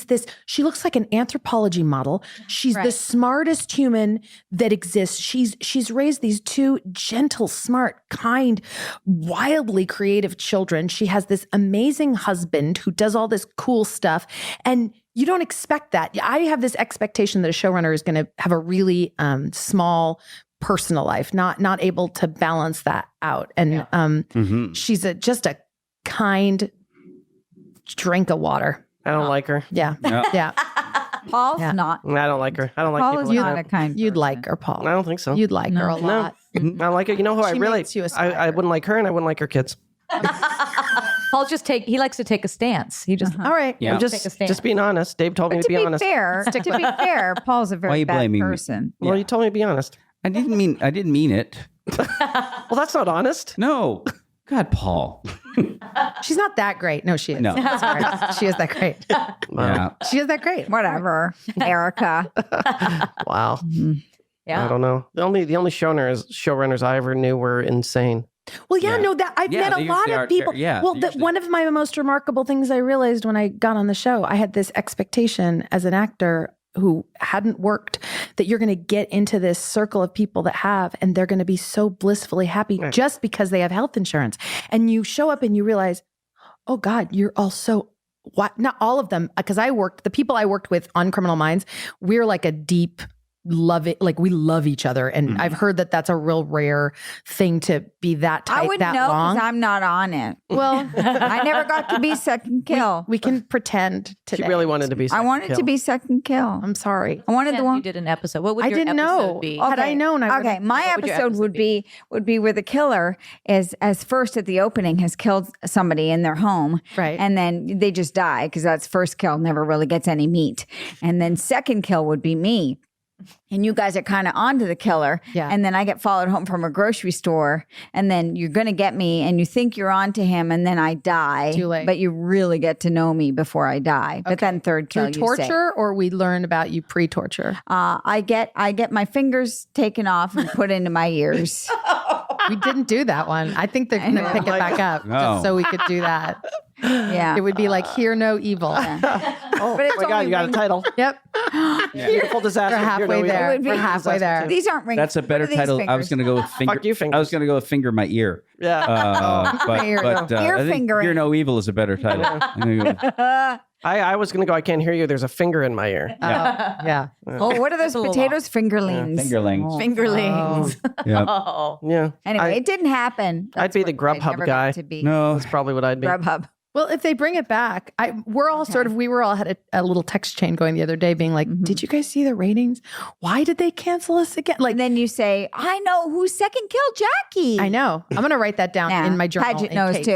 looks like an anthropology model. She's the smartest human that exists. She's raised these two gentle, smart, kind, wildly creative children. She has this amazing husband who does all this cool stuff. And you don't expect that. I have this expectation that a showrunner is going to have a really small personal life, not able to balance that out. And she's just a kind drink of water. I don't like her. Yeah. Paul's not. I don't like her. I don't like Paul people is like not that. a kind You'd person. like her, Paul. I don't think so. You'd like her a lot. I don't like her. You know who I She really, makes you I wouldn't like her, and I wouldn't like her kids. Paul's he likes to take a stance. He just, All right. Yeah. I'm take a stand. just being honest. Dave told me to be honest. To be fair, Paul's a Why very you bad blaming me? person. Well, you told me to be honest. I didn't mean it. Well, that's not honest. No. God, Paul. She's not that great. No, she is. No. Sorry. She is that great. Yeah. She is that great. Whatever, Erica. Wow. yeah. I don't know. The only showrunners I ever knew were insane. Well, that I've Yeah, met a they lot usually of are people. yeah, Well, they usually- one of my most remarkable things I realized when I got on the show, I had this expectation as an actor who hadn't worked that you're going to get into this circle of people that have, and they're going to be so blissfully happy just because they have health insurance. And you show up and you realize, oh God, you're all so, not all of them, because the people I worked with on Criminal Minds, we're like a deep love it. Like we love each other. And I've heard that that's a real rare thing to be that tight, I wouldn't that know long. because I'm not on it. Well, I never got to be second kill. we can pretend today. She really wanted to be. I wanted to be second kill. I'm sorry. I wanted the You one. did an episode. What would I your didn't episode know. be? Had I known, I would. Okay, my What would your episode episode would be where the killer is as first at the opening has killed somebody in their home, Right. And then they just die because that's first kill never really gets any meat, and then second kill would be me. and you guys are kind of onto the killer. Yeah. And then I get followed home from a grocery store, and then you're going to get me, and you think you're onto him, and then I die. Too late. But you really get to know me before I die. But then third kill, Through you say. torture, or we learn about you pre-torture? I get my fingers taken off and put into my ears. We didn't do that one. I think they're going to pick it back up just so we could do that. Yeah. It would be like, hear no evil. Oh But it's my God, only you got a ring- title. Yep. Beautiful disaster. We're halfway You're no there. evil. We're halfway there. These aren't rings. That's a better What are these title. I was fingers? going to go with finger. Fuck you, fingers. I was going to go with finger my ear. Yeah. But Ear I think fingering. You're No Evil is a better title. I'm gonna go with- I was going to go, I can't hear you. There's a finger in my ear. Yeah. Oh, what are those a little potatoes? Fingerlings. Fingerlings. Fingerlings. Yeah. Oh. Yeah. Anyway, it didn't happen. I'd be the what I Grubhub never guy. got to be. No. That's probably what I'd be. Grubhub. Well, if they bring it back, we were all had a little text chain going the other day being like, did you guys see the ratings? Why did they cancel us again? Like, And then you say, I know who second killed Jackie. I know. I'm going to write that down Yeah. in my journal. Paget in knows case. too.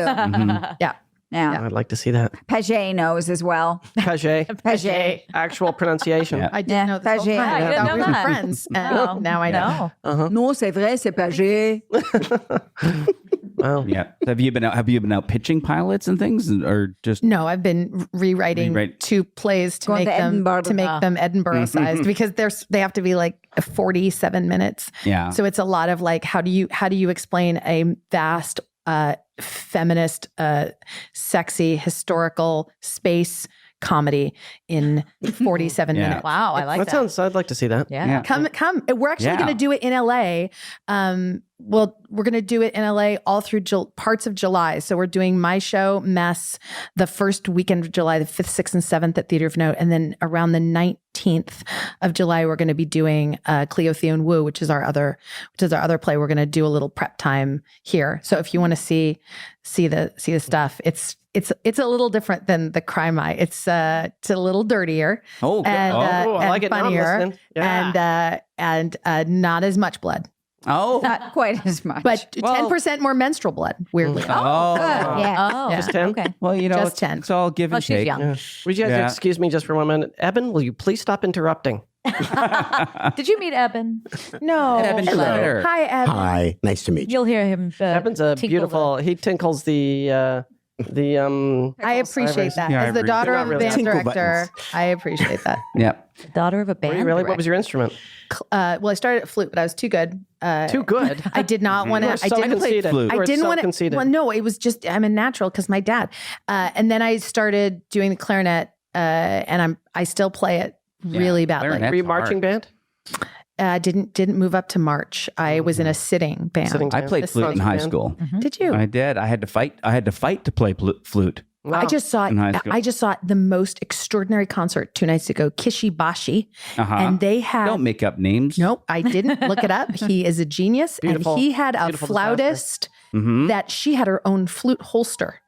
Yeah. Yeah. I'd like to see that. Paget knows as well. Paget. Paget. Actual pronunciation. Yeah. I didn't know this whole Paget. time. I I didn't thought know we were that. friends. And now I know. No. Non, c'est vrai, c'est Paget. Wow. Yeah. Have you been out pitching pilots and things, or just No, I've been rewriting Rewrite. 2 plays to Going make to them Edinburgh. Edinburgh sized because they have to be like 47 minutes. yeah? So it's a lot of like, how do you explain a vast feminist, sexy, historical space comedy in 47 Yeah. minutes? Wow, I like that. I'd like to see that. Yeah. Yeah. Come. We're actually Yeah. going to do it in LA. We're going to do it in LA all through parts of July. So we're doing my show, Mess, the first weekend of July, the 5th, 6th, and 7th at Theater of Note. And then around the 19th of July, we're going to be doing Cleo, Theo, and Woo, which is our other play. We're going to do a little prep time here. So if you want to see the stuff, it's a little different than the CriMi. It's a little dirtier. Oh, good. And, I and like it. Now I'm funnier, listening. Yeah. and not as much blood, oh, Not quite as much. but Well- 10% more menstrual blood. Weirdly, oh, yeah. Oh, Just 10? Okay. Well, you know, Just it's, 10. it's all give Well, and she's take. young. Yeah. Would you guys Yeah. excuse me just for 1 minute? Evan, will you please stop interrupting? Did you meet Eben? no. Evan Schroeder. Hi, Ed. Hi, nice to meet you. You'll hear him. Evan's a tinkle beautiful. He tinkles the I appreciate that. Yeah, I As the agree. daughter They're of a not really band tinkle director, I appreciate that. Yeah. the daughter of a band. Were you really? What was your instrument? Well, I started at flute, but I was too good. Too good. I did not want to. I didn't play. Self-conceited. flute. You I were didn't want to. self-conceited. Well, no, it was just I'm a natural because my dad. And then I started doing the clarinet, and I still play it really badly. clarinet. Were you That's marching hard. band? Didn't move up to march. I was in a sitting band. Sitting I band. played This flute in sounds high band. school. Did you? I did. I had to fight to play flute. Wow. I just saw In high school. I just saw the most extraordinary concert 2 nights ago, Kishibashi, Uh-huh. and they had. Don't make up names. Nope, I didn't look it up. He is a genius, Beautiful. and he had a Beautiful flautist Mm-hmm. that she had her own flute holster.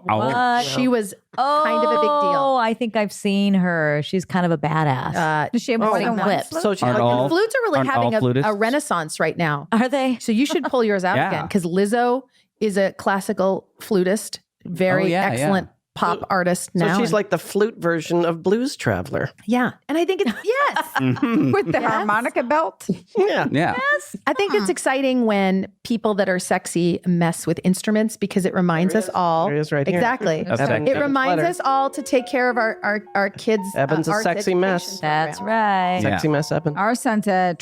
Oh, She was Oh, kind of a big deal. I think I've seen her. She's kind of a badass. Does she have Oh, more than one clips. flute? So she's Aren't like, all- flutes are really aren't all having a flutists? renaissance right now. Are they? So you should pull yours out Yeah. again because Lizzo is a classical flutist, very Oh, yeah, excellent pop artist so now. she's like the flute version of Blues Traveler. yeah, and I think it's yes. With the harmonica belt? Yeah. yeah. I think it's exciting when people that are sexy mess with instruments because it reminds us all. There he is right here. Exactly. That's Evan. sexy. It reminds Letter. us all to take care of our kids. Evan's a arts sexy education mess. That's program. right. Yeah. Sexy mess, Evan. Our son's a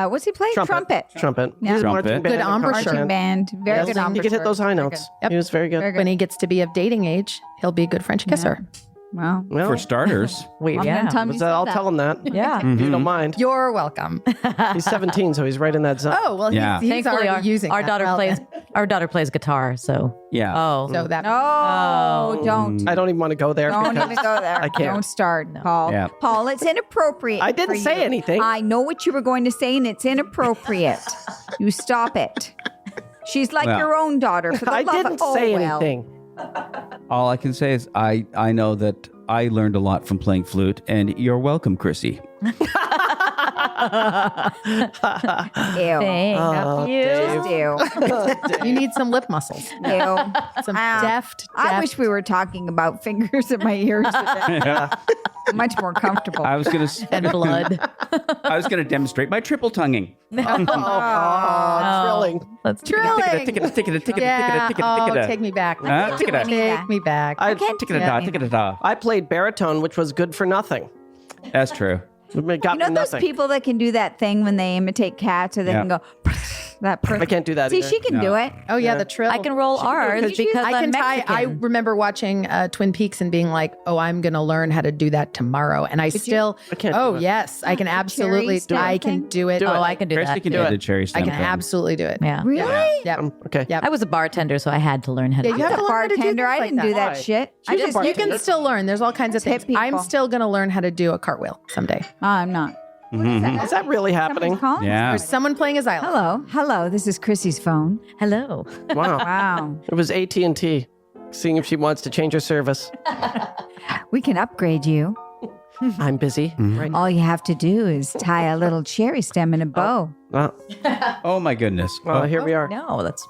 what's he play? Trumpet. Trumpet. Yeah. He's a Trumpet. marching band Good and concert embouchure. Marching band. Very Yes, good he could hit embouchure. those high Very notes. Yep. He was very good. Very good. When he gets to be of dating age, he'll be a good French kisser. Well, Well, For starters. Wait, I'm yeah. gonna tell him you said I'll that. tell him that. Yeah. If you don't mind. You're welcome. He's 17, so he's right in that zone. Oh well, Yeah. he's Thankfully, already using our that. daughter Well, plays. Our daughter plays guitar, so. Yeah. Oh. So that No, don't. I don't even want to go there. Don't because even go there. I can't. Don't start, Paul. Yeah. Paul, it's inappropriate. I didn't for say you. anything. I know what you were going to say, and it's inappropriate. You stop it. She's like Well. your own daughter. For the I love didn't of, say well. anything. All I can say is I know that I learned a lot from playing flute, and you're welcome, Crissy. Ew. Thank Oh, you. Just ew. you need some lip muscles, Ew. some Ah, deft. I wish we were talking about fingers in my ears. Today. much more comfortable. I was gonna And blood. I was gonna demonstrate my triple tonguing. Thrilling. Let's Drilling. Ticket. Yeah. Oh, take me back. Take it. Take me back. I played baritone, which was good for nothing. That's true. It got You know me those nothing. people that can do that thing when they imitate cats, or they Yeah. can go. That I can't do that See, either. she can do it. Oh yeah, the trill. I can roll R's because I I'm can tie. Mexican. I remember watching Twin Peaks and being like, "Oh, I'm going to learn how to do that tomorrow." And I can't. do it. Yes, I can absolutely. stem I can thing? do it. Oh, I can do Christy that. can do the cherry I stem can thing. absolutely do it. Yeah. Really? Yeah. Okay. Yep. I was a bartender, so I had to learn how to Yeah, do you have that. to learn how to do Bartender, things I like didn't do that. that shit. I She's a just bartender. You can still learn. There's all kinds of Tip things. I'm people. still going to learn how to do a cartwheel someday. I'm not. Is that really happening? Someone's calling? Yeah. There's someone playing a xylophone. Hello. This is Chrissy's phone. Hello. Wow. Wow. It was AT&T, seeing if she wants to change her service. We can upgrade you. I'm busy. Right. All you have to do is tie a little cherry stem in a bow. Oh my goodness. Well, here we are. No, that's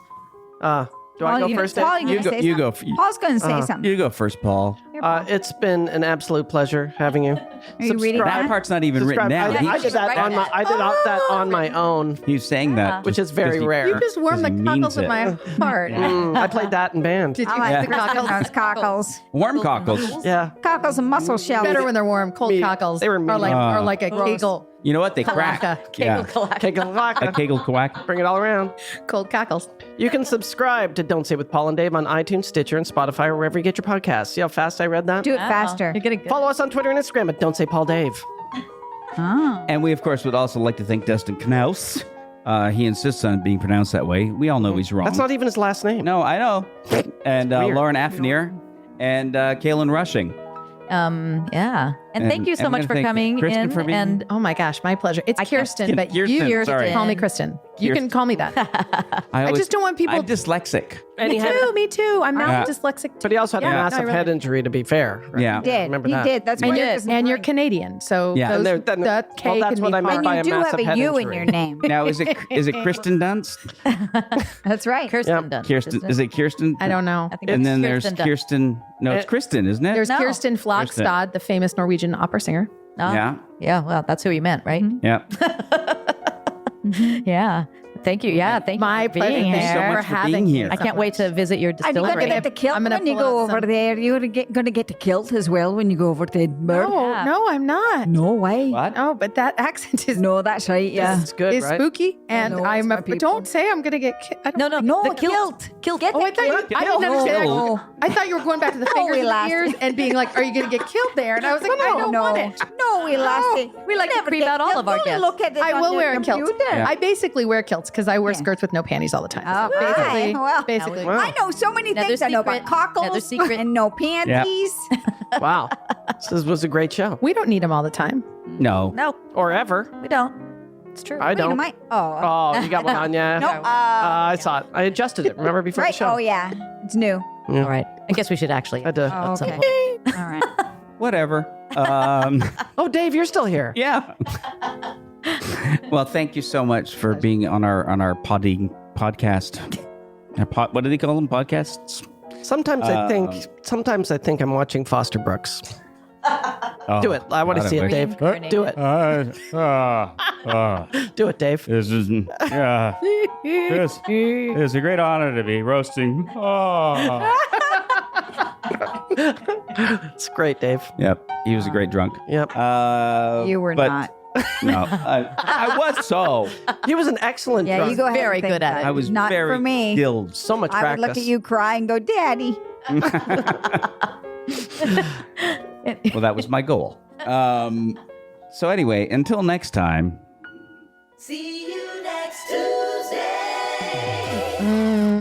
Do I go first? Dave? Paul, You go. You go. Paul's going to say something. You go first, Paul. Here, Paul. It's been an absolute pleasure having you. Are you reading That that? part's not even written Subscribe. down. I did that on my. I did that on my own, He's saying that, which is very rare. You just warmed the Because he cockles means of it. my heart. I played that in band. Did you I like Yeah. the cockles. Those cockles. warm cockles. Yeah. Cockles and mussel shells. Better when they're warm. Cold Me- cockles. they were or mean. like a kegel. You know what? They crack. Kalaka. Yeah. Okay, good luck. A kegel quack. Bring it all around. Cold cockles. You can subscribe to Don't Say With Paul and Dave on iTunes, Stitcher, and Spotify, or wherever you get your podcasts. See how fast I read that? Do it faster. You're getting good. Follow us on Twitter and Instagram at Don't Say Paul Dave. Oh. And we, of course, would also like to thank Dustin Knaus. He insists on it being pronounced that way. We all know he's wrong. That's not even his last name. No, I know. And weird. Lauren Afneer and Kaylin Rushing. Yeah. And thank you so and we're much gonna for thank coming Kristen in. for being- And Oh my gosh, my pleasure. It's Kirsten, but Kirsten, you sorry. call me Kristen. You can call me that. I just don't want people- I'm dyslexic. And Me too. Me too. I'm not Yeah. dyslexic. But he also had Yeah, a no, massive I really- head injury, to be fair. Right? Yeah. Did. Remember He that. did. That's why And it you're, doesn't and you're work. Canadian, so Yeah. those, And that K well, that's can what be I meant fine. by And a you do have massive a head U in injury. your name. Now, is it Kristen Dunst? That's right. Kirsten Yep. done. Kirsten? Is it Kirsten? I don't know. I think And it's then there's Kirsten Dunst. Kirsten. No, it's Kristen, isn't it? There's No. Kirsten Flakstad, the famous Norwegian opera singer. Oh, Yeah. Yeah. Well, that's who you meant, right? Yeah. Yeah. Thank you. Yeah. Thank My you for pleasure. being Thank you so here. much for having being me. here. I can't wait to visit your Are you going distillery. to get the kilt I'm gonna when you pull go out over some- there? You're going to get the kilt as well when you go over to Edinburgh? No, Yeah. no, I'm not. No way. What? Oh, but that accent is No, that's right. Yeah. It's good, is right? spooky, and no, I'm. it's my But people. don't say I'm gonna get. I don't No, No, the kilt. Kilt. Get Oh, the I thought you, kilt. I didn't understand. No. I thought you were going back to the No, fingers we and the laughed. ears and being like, "Are you going to get killed there?" And I was like, "I don't no, want it." no, we lasted. We like to Never creep get out all kilt. of our Only guests. Look at it I on will your wear a kilt. computer. Yeah. I basically wear kilts because I wear skirts with no panties all the time. Oh, So basically, right. Well, basically. Wow. I know so many Another things. I know about secret. Another cockles secret. and no panties. Wow. This was a great show. We don't need them all the time. No. No, Or ever. we don't. It's true. I don't. Oh, Oh, you got one on, yeah. no. I saw it. I adjusted it. Remember before Right. the show? Oh, yeah. It's new. All right. I guess we should actually. I had to- Oh, at some okay. point. All right. Whatever. Oh, Dave, you're still here. Yeah. Well, thank you so much for being on our podcast. What do they call them? Podcasts? Sometimes I think I'm watching Foster Brooks. Oh, Do it. I want to see it, wish. Dave. Do it. Do it, Dave. This is it's a great honor to be roasting. Oh. It's great, Dave. Yep. He was a great drunk. Yep. You were but- not. No, I was so. He was an excellent Yeah, drunk. you go ahead. Very and think good at that. it. I was not very for me. skilled. So much I would practice. look at you cry and go, Daddy. Well, that was my goal. So anyway, until next time. See you next Tuesday.